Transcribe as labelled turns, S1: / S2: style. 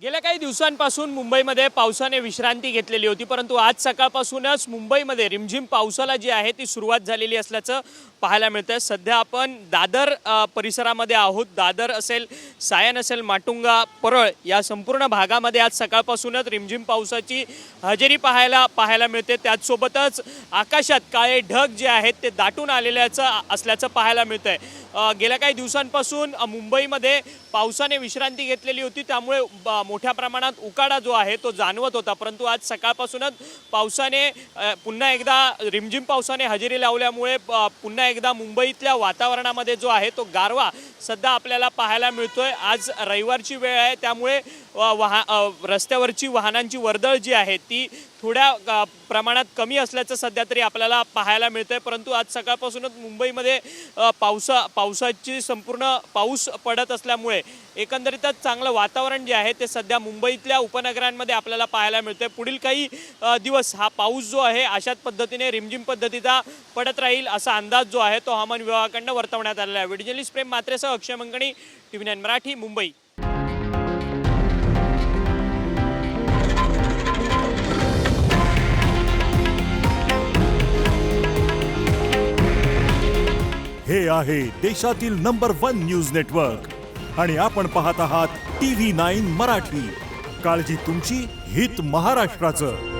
S1: गेल्या काही दिवसांपासून मुंबईमध्ये पावसाने विश्रांती घेतलेली होती, परंतु आज सकाळपासूनच मुंबईमध्ये रिमझिम पावसाला जी आहे ती सुरुवात झालेली असल्याचं पाहायला मिळतंय। सध्या आपण दादर परिसरामध्ये आहोत। दादर असेल, सायन असेल, माटुंगा, परळ या संपूर्ण भागामध्ये आज सकाळपासूनच रिमझिम पावसाची हजेरी पाहायला मिळते। त्याचसोबतच आकाशात काळे ढग जे आहेत ते दाटून असल्याचं पाहायला मिळतंय। गेल्या काही दिवसांपासून मुंबईमध्ये पावसाने विश्रांती घेतलेली होती, त्यामुळे मोठ्या प्रमाणात उकाडा जो आहे तो जाणवत होता, परंतु आज सकाळपासूनच पावसाने पुन्हा एकदा रिमझिम पावसाने हजेरी लावल्यामुळे पुन्हा एकदा मुंबईतल्या वातावरणामध्ये जो आहे तो गारवा सध्या आपल्याला पाहायला मिळतोय। आज रविवारची वेळ आहे, त्यामुळे रस्त्यावरची वाहनांची वर्दळ जी आहे ती थोड्या प्रमाणात कमी असल्याचं सध्या तरी आपल्याला पाहायला मिळतंय। परंतु आज सकाळपासूनच मुंबईमध्ये पावसाची संपूर्ण पाऊस पडत असल्यामुळे एकंदरीतच चांगलं वातावरण जे आहे ते सध्या मुंबईतल्या उपनगरांमध्ये आपल्याला पाहायला मिळतंय। पुढील काही दिवस हा पाऊस जो आहे अशाच पद्धतीने रिमझिम पद्धतीचा पडत राहील असा अंदाज जो आहे तो हवामान विभागाकडून वर्तवण्यात आलेला आहे। व्हिडिओ जर्नलिस्ट प्रेम म्हात्रेसह अक्षय मंगणी, TV9 मराठी, मुंबई।
S2: हे आहे देशातील नंबर 1 न्यूज नेटवर्क आणि आपण पाहत आहात TV9 मराठी। काळजी तुमची, हित महाराष्ट्राचं।